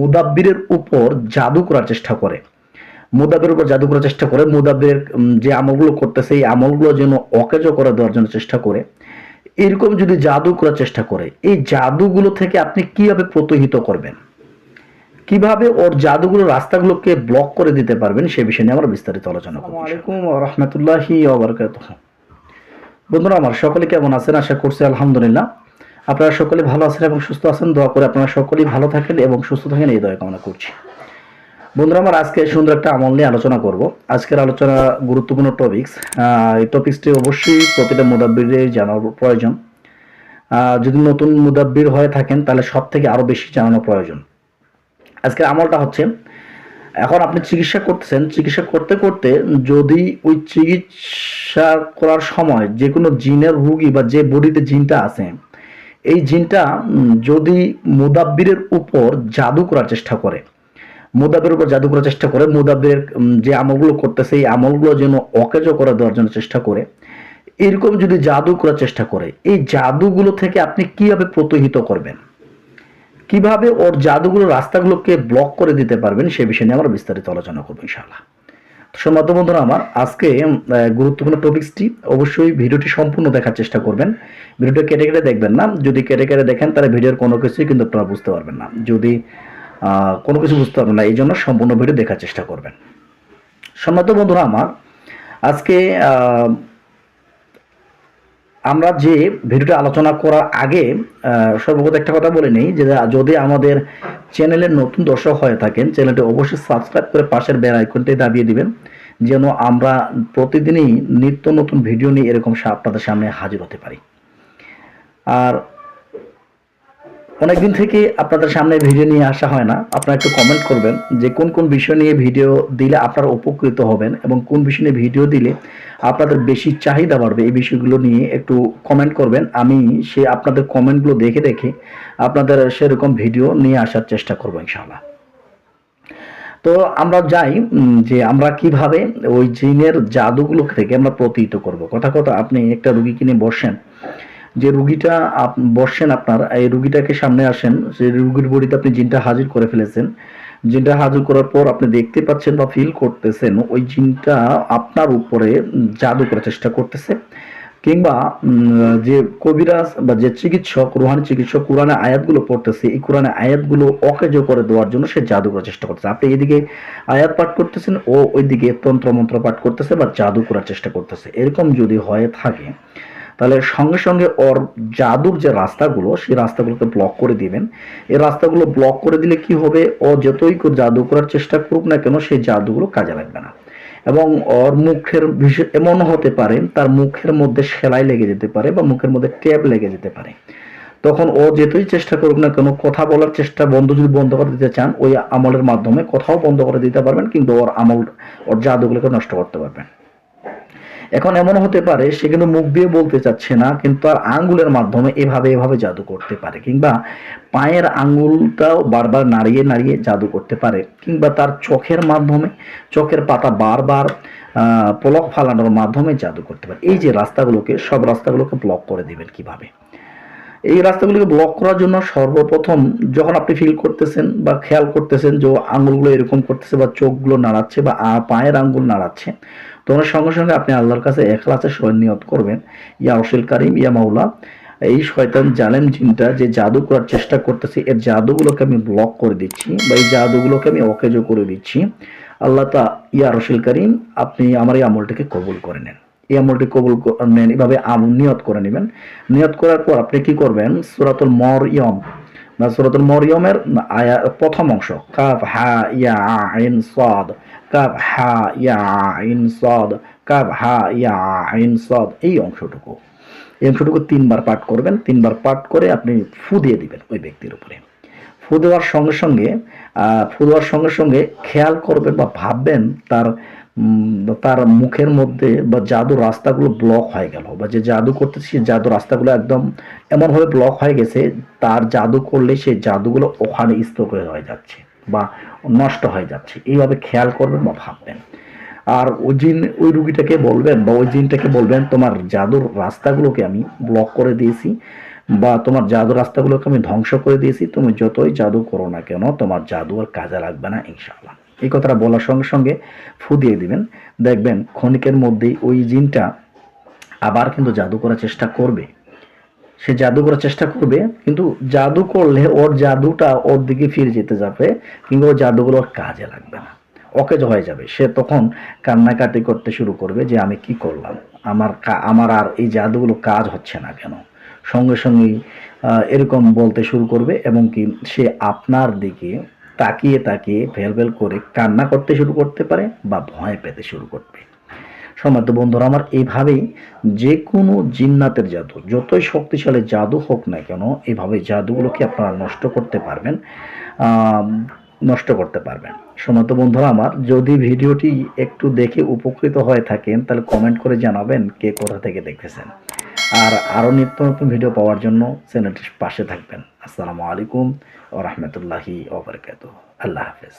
মুদাব্বিরের উপর জাদু করার চেষ্টা করে। মুদাব্বিরের উপর জাদু করার চেষ্টা করে। মুদাব্বির যে আমলগুলো করতেছে এই আমলগুলো যেন অকেজ করে দেওয়ার জন্য চেষ্টা করে। এরকম যদি জাদু করার চেষ্টা করে, এই জাদুগুলো থেকে আপনি কিভাবে প্রতিহত করবেন, কিভাবে ওর জাদুগুলোর রাস্তাগুলোকে ব্লক করে দিতে পারবেন, সে বিষয় নিয়ে আমরা বিস্তারিত আলোচনা করব। আসসালামু আলাইকুম ওয়া রাহমাতুল্লাহি ওয়া বারাকাতুহু। বন্ধুরা আমার সকলে কেমন আছেন? আশা করছি আলহামদুলিল্লাহ আপনারা সকলে ভালো আছেন এবং সুস্থ আছেন। দোয়া করে আপনারা সকলেই ভালো থাকেন এবং সুস্থ থাকেন, এই দয়া কামনা করছি। বন্ধুরা আমার আজকে সুন্দর একটা আমল নিয়ে আলোচনা করব। আজকের আলোচনা গুরুত্বপূর্ণ টপিকস। এই টপিকসটি অবশ্যই প্রতিটা মুদাব্বিরের জানার প্রয়োজন। যদি নতুন মুদাব্বির হয়ে থাকেন তাহলে সব থেকে আরও বেশি জানানো প্রয়োজন। আজকের আমলটা হচ্ছে, এখন আপনি চিকিৎসা করতেছেন, চিকিৎসা করতে করতে যদি ওই চিকিৎসা করার সময় যে কোনো জিনের রুগী বা যে বডিতে জিনটা আছে, এই জিনটা যদি মুদাব্বিরের উপর জাদু করার চেষ্টা করে, মুদাব্বিরের উপর জাদু করার চেষ্টা করে, মুদাব্বিরের যে আমলগুলো করতেছে এই আমলগুলো যেন অকেজ করে দেওয়ার জন্য চেষ্টা করে, এরকম যদি জাদু করার চেষ্টা করে, এই জাদুগুলো থেকে আপনি কিভাবে প্রতিহত করবেন, কিভাবে ওর জাদুগুলোর রাস্তাগুলোকে ব্লক করে দিতে পারবেন, সে বিষয় নিয়ে আমরা বিস্তারিত আলোচনা করবো ইনশাআল্লাহ। সম্মানিত বন্ধুরা আমার, আজকে গুরুত্বপূর্ণ টপিকসটি, অবশ্যই ভিডিওটি সম্পূর্ণ দেখার চেষ্টা করবেন। ভিডিওটা কেটে কেটে দেখবেন না। যদি কেটে কেটে দেখেন তাহলে ভিডিওর কোনো কিছুই কিন্তু আপনারা বুঝতে পারবেন না। যদি কোনো কিছু বুঝতে পারবেন না, এই জন্য সম্পূর্ণ ভিডিও দেখার চেষ্টা করবেন। সম্মানিত বন্ধুরা আমার, আজকে আমরা যে ভিডিওটা আলোচনা করার আগে সর্বপ্রথম একটা কথা বলে নেই, যে যদি আমাদের চ্যানেলের নতুন দর্শক হয়ে থাকেন, চ্যানেলটি অবশ্যই সাবস্ক্রাইব করে পাশের বেল আইকনটি দাবিয়ে দিবেন, যেন আমরা প্রতিদিনই নিত্য নতুন ভিডিও নিয়ে এরকম আপনাদের সামনে হাজির হতে পারি। আর অনেকদিন থেকে আপনাদের সামনে ভিডিও নিয়ে আসা হয় না। আপনারা একটু কমেন্ট করবেন যে কোন কোন বিষয় নিয়ে ভিডিও দিলে আপনারা উপকৃত হবেন এবং কোন বিষয় নিয়ে ভিডিও দিলে আপনাদের বেশি চাহিদা বাড়বে, এই বিষয়গুলো নিয়ে একটু কমেন্ট করবেন। আমি সে আপনাদের কমেন্টগুলো দেখে দেখে আপনাদের সেরকম ভিডিও নিয়ে আসার চেষ্টা করবো ইনশাআল্লাহ। তো আমরা যাই যে আমরা কিভাবে ওই জিনের জাদুগুলো থেকে আমরা প্রতিহত করব। কথা কথা আপনি একটা রুগীকে নিয়ে বসেন, যে রুগীটা বসছেন, আপনার এই রুগীটাকে সামনে আসেন, সেই রুগীর বডিতে আপনি জিনটা হাজির করে ফেলেছেন। জিনটা হাজির করার পর আপনি দেখতে পাচ্ছেন বা ফিল করতেছেন ওই জিনটা আপনার উপরে জাদু করার চেষ্টা করতেছে, কিংবা যে কবিরাজ বা যে চিকিৎসক, রুহানি চিকিৎসক কোরআনে আয়াতগুলো পড়তেছে, এই কোরআনে আয়াতগুলো অকেজ করে দেওয়ার জন্য সে জাদু করার চেষ্টা করতেছে। আপনি এদিকে আয়াত পাঠ করতেছেন, ও ওইদিকে তন্ত্রমন্ত্র পাঠ করতেছে বা জাদু করার চেষ্টা করতেছে। এরকম যদি হয়ে থাকে তাহলে সঙ্গে সঙ্গে ওর জাদুর যে রাস্তাগুলো, সেই রাস্তাগুলোকে ব্লক করে দিবেন। এই রাস্তাগুলো ব্লক করে দিলে কি হবে, ও যতই জাদু করার চেষ্টা করুক না কেন, সেই জাদুগুলো কাজে লাগবে না। এবং ওর মুখের বিষয় এমন হতে পারে, তার মুখের মধ্যে সেলাই লেগে যেতে পারে বা মুখের মধ্যে ট্যাপ লেগে যেতে পারে। তখন ও যতই চেষ্টা করুক না কেন, কথা বলার চেষ্টা যদি বন্ধ করে দিতে চান, ওই আমলের মাধ্যমে কথাও বন্ধ করে দিতে পারবেন, কিন্তু ওর আমল, ওর জাদুগুলোকে নষ্ট করতে পারবেন। এখন এমন হতে পারে সে কিন্তু মুখ দিয়ে বলতে চাচ্ছে না, কিন্তু আর আঙ্গুলের মাধ্যমে এভাবে এভাবে জাদু করতে পারে, কিংবা পায়ের আঙ্গুলটাও বারবার নাড়িয়ে নাড়িয়ে জাদু করতে পারে, কিংবা তার চোখের মাধ্যমে, চোখের পাতা বারবার পলক ফালানোর মাধ্যমে জাদু করতে পারে। এই যে রাস্তাগুলোকে, সব রাস্তাগুলোকে ব্লক করে দিবেন কিভাবে। এই রাস্তাগুলোকে ব্লক করার জন্য সর্বপ্রথম যখন আপনি ফিল করতেছেন বা খেয়াল করতেছেন যে আঙ্গুলগুলো এরকম করতেছে বা চোখগুলো নাড়াচ্ছে বা পায়ের আঙ্গুল নাড়াচ্ছে, তখন সঙ্গে সঙ্গে আপনি আল্লাহর কাছে ইখলাসে নিয়ত করবেন, ইয়া আরশিল কারীম, ইয়া মাওলা, এই শয়তান জালেম জিনটা যে জাদু করার চেষ্টা করতেছে, এর জাদুগুলোকে আমি ব্লক করে দিচ্ছি বা এই জাদুগুলোকে আমি অকেজ করে দিচ্ছি। আল্লাহ তা, ইয়া আরশিল কারীম, আপনি আমার এই আমলটাকে কবুল করে নেন। এই আমলটি কবুল নেন, এভাবে নিয়ত করে নেবেন। নিয়ত করার পর আপনি কি করবেন, সূরাতুল মরিয়ম বা সূরাতুল মরিয়মের প্রথম অংশ, কাফ হা ইয়া আইন সাদ, কাফ হা ইয়া আইন সাদ, কাফ হা ইয়া আইন সাদ, এই অংশটুকু 3বার পাঠ করবেন। 3বার পাঠ করে আপনি ফু দিয়ে দিবেন ওই ব্যক্তির উপরে। ফু দেওয়ার সঙ্গে সঙ্গে খেয়াল করবেন বা ভাববেন তার মুখের মধ্যে বা জাদু রাস্তাগুলো ব্লক হয়ে গেল, বা যে জাদু করতেছে জাদু রাস্তাগুলো একদম এমনভাবে ব্লক হয়ে গেছে, তার জাদু করলে সেই জাদুগুলো ওখানে স্তব্ধ হয়ে যাচ্ছে বা নষ্ট হয়ে যাচ্ছে। এইভাবে খেয়াল করবেন বা ভাববেন। আর ওই রুগীটাকে বলবেন বা ওই জিনটাকে বলবেন, তোমার জাদুর রাস্তাগুলোকে আমি ব্লক করে দিয়েছি, বা তোমার জাদু রাস্তাগুলোকে আমি ধ্বংস করে দিয়েছি, তুমি যতই জাদু করো না কেন তোমার জাদু আর কাজে লাগবে না ইনশাআল্লাহ। এই কথাটা বলার সঙ্গে সঙ্গে ফু দিয়ে দিবেন, দেখবেন ক্ষণিকের মধ্যেই ওই জিনটা আবার কিন্তু জাদু করার চেষ্টা করবে। সে জাদু করার চেষ্টা করবে, কিন্তু জাদু করলে ওর জাদুটা ওর দিকে ফিরে যেতে যাবে, কিংবা ওর জাদুগুলো ওর কাজে লাগবে না, অকেজ হয়ে যাবে। সে তখন কান্নাকাটি করতে শুরু করবে যে আমি কি করলাম, আমার আর এই জাদুগুলো কাজ হচ্ছে না কেন। সঙ্গে সঙ্গেই এরকম বলতে শুরু করবে, এবং কি সে আপনার দিকে তাকিয়ে তাকিয়ে ভেল ভেল করে কান্না করতে শুরু করতে পারে বা ভয় পেতে শুরু করবে। সম্মানিত বন্ধুরা আমার, এইভাবেই যে কোনো জিন্নাতের জাদু, যতই শক্তিশালী জাদু হোক না কেন, এইভাবে জাদুগুলোকে আপনারা নষ্ট করতে পারবেন, আহ, নষ্ট করতে পারবেন। সম্মানিত বন্ধুরা আমার, যদি ভিডিওটি একটু দেখে উপকৃত হয়ে থাকেন তাহলে কমেন্ট করে জানাবেন কে কোথা থেকে দেখতেছেন। আর আরও নিত্য নতুন ভিডিও পাওয়ার জন্য চ্যানেলটির পাশে থাকবেন। আসসালামু আলাইকুম ওয়া রাহমাতুল্লাহি ওয়া বারাকাতুহু। আল্লাহ হাফেজ।